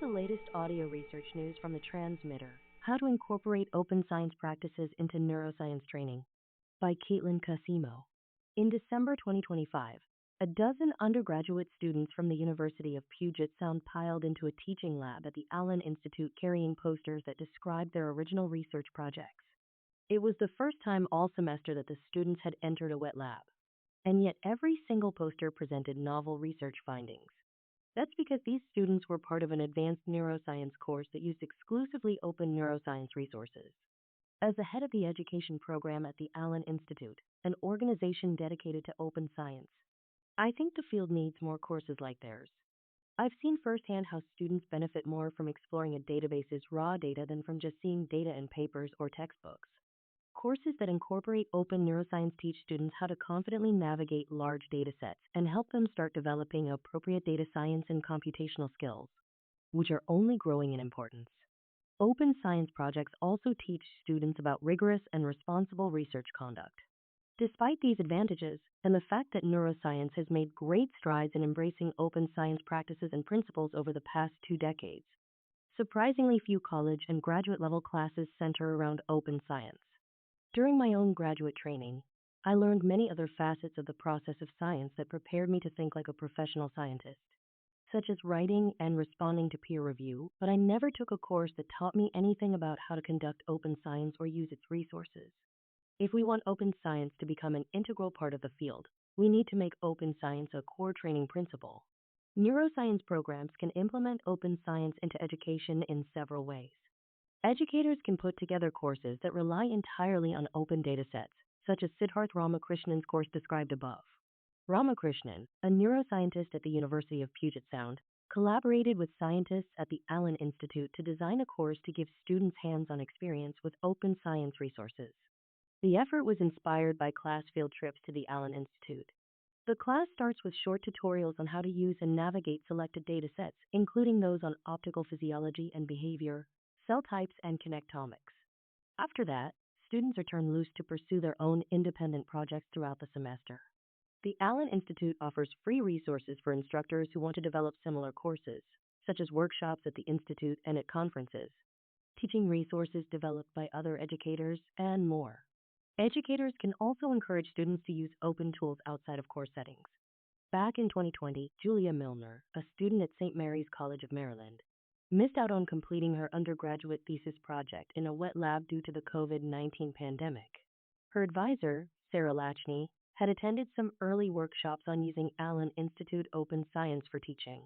the latest audio research news from the transmitter: How to Incorporate Open Science Practices into Neuroscience Training by Caitlin Casimo. In December 2025, a dozen undergraduate students from the University of Puget Sound piled into a teaching lab at the Allen Institute carrying posters that described their original research projects. It was the first time all semester that the students had entered a wet lab, and yet every single poster presented novel research findings. That's because these students were part of an advanced neuroscience course that used exclusively open neuroscience resources. As the head of the education program at the Allen Institute, an organization dedicated to open science, I think the field needs more courses like theirs. I've seen firsthand how students benefit more from exploring a database's raw data than from just seeing data in papers or textbooks. Courses that incorporate open neuroscience teach students how to confidently navigate large data sets and help them start developing appropriate data science and computational skills, which are only growing in importance. Open science projects also teach students about rigorous and responsible research conduct. Despite these advantages, and the fact that neuroscience has made great strides in embracing open science practices and principles over the past 2 decades, surprisingly few college and graduate level classes center around open science. During my own graduate training, I learned many other facets of the process of science that prepared me to think like a professional scientist, such as writing and responding to peer review, but I never took a course that taught me anything about how to conduct open science or use its resources. If we want open science to become an integral part of the field, we need to make open science a core training principle. Neuroscience programs can implement open science into education in several ways. Educators can put together courses that rely entirely on open datasets, such as Siddharth Ramakrishnan's course described above. Ramakrishnan, a neuroscientist at the University of Puget Sound, collaborated with scientists at the Allen Institute to design a course to give students hands-on experience with open science resources. The effort was inspired by class field trips to the Allen Institute. The class starts with short tutorials on how to use and navigate selected datasets, including those on optical physiology and behavior, cell types, and connectomics. After that, students are turned loose to pursue their own independent projects throughout the semester. The Allen Institute offers free resources for instructors who want to develop similar courses, such as workshops at the Institute and at conferences, teaching resources developed by other educators, and more. Educators can also encourage students to use open tools outside of course settings. Back in 2020, Julia Milner, a student at St. Mary's College of Maryland, missed out on completing her undergraduate thesis project in a wet lab due to the COVID-19 pandemic. Her advisor, Sarah Lachney, had attended some early workshops on using Allen Institute Open Science for teaching.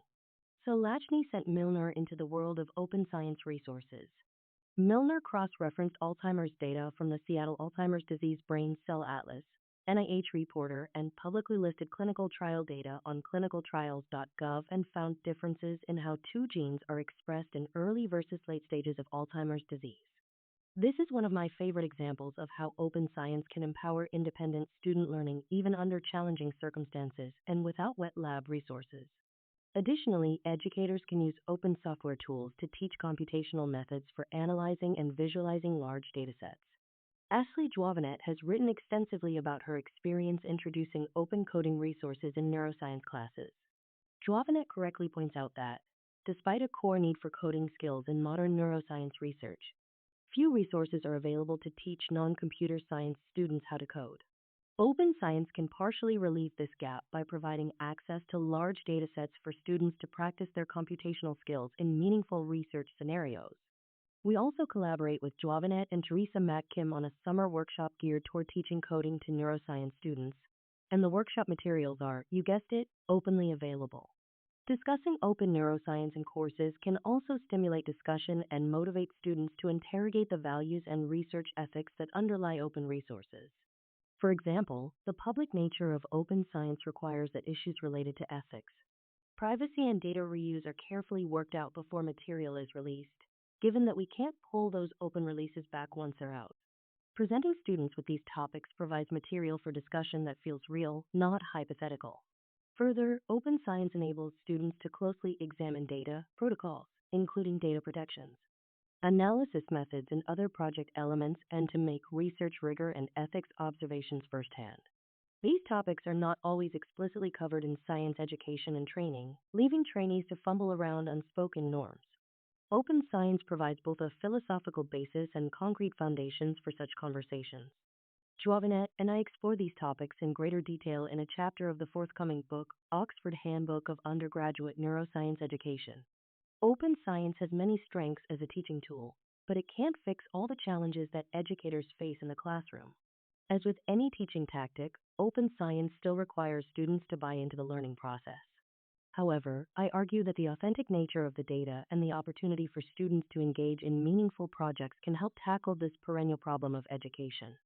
So Lachney sent Milner into the world of open science resources. Milner cross-referenced Alzheimer's data from the Seattle Alzheimer's Disease Brain Cell Atlas, NIH Reporter, and publicly listed clinical trial data on clinicaltrials.gov and found differences in how two genes are expressed in early versus late stages of Alzheimer's disease. This is one of my favorite examples of how open science can empower independent student learning even under challenging circumstances and without wet lab resources. Additionally, educators can use open software tools to teach computational methods for analyzing and visualizing large datasets. Ashley Joavinet has written extensively about her experience introducing open coding resources in neuroscience classes. Joavinet correctly points out that, despite a core need for coding skills in modern neuroscience research, few resources are available to teach non-computer science students how to code. Open science can partially relieve this gap by providing access to large datasets for students to practice their computational skills in meaningful research scenarios. We also collaborate with Joavinet and Teresa Mack-Kim on a summer workshop geared toward teaching coding to neuroscience students, and the workshop materials are, you guessed it, openly available. Discussing open neuroscience in courses can also stimulate discussion and motivate students to interrogate the values and research ethics that underlie open resources. For example, the public nature of open science requires that issues related to ethics, privacy, and data reuse are carefully worked out before material is released, given that we can't pull those open releases back once they're out. Presenting students with these topics provides material for discussion that feels real, not hypothetical. Further, open science enables students to closely examine data, protocols, including data protections, analysis methods, and other project elements, and to make research rigor and ethics observations firsthand. These topics are not always explicitly covered in science education and training, leaving trainees to fumble around unspoken norms. Open science provides both a philosophical basis and concrete foundations for such conversations. Joavinette and I explore these topics in greater detail in a chapter of the forthcoming book, Oxford Handbook of Undergraduate Neuroscience Education. Open science has many strengths as a teaching tool, but it can't fix all the challenges that educators face in the classroom. As with any teaching tactic, open science still requires students to buy into the learning process. However, I argue that the authentic nature of the data and the opportunity for students to engage in meaningful projects can help tackle this perennial problem of education.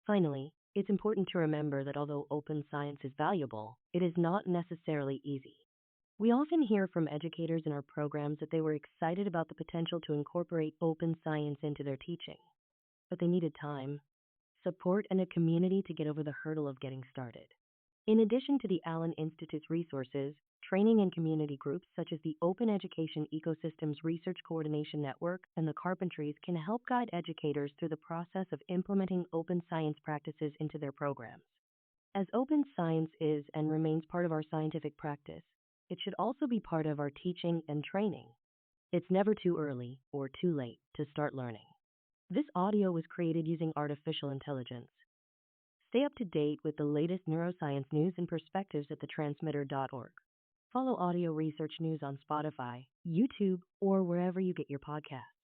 Finally, it's important to remember that although open science is valuable, it is not necessarily easy. We often hear from educators in our programs that they were excited about the potential to incorporate open science into their teaching, but they needed time, support, and a community to get over the hurdle of getting started. In addition to the Allen Institute's resources, training and community groups such as the Open Education Ecosystems Research Coordination Network and the Carpentries can help guide educators through the process of implementing open science practices into their programs. As open science is and remains part of our scientific practice, it should also be part of our teaching and training. It's never too early or too late to start learning. This audio was created using artificial intelligence. Stay up to date with the latest neuroscience news and perspectives at thetransmitter.org. Follow audio research news on Spotify, YouTube, or wherever you get your podcasts.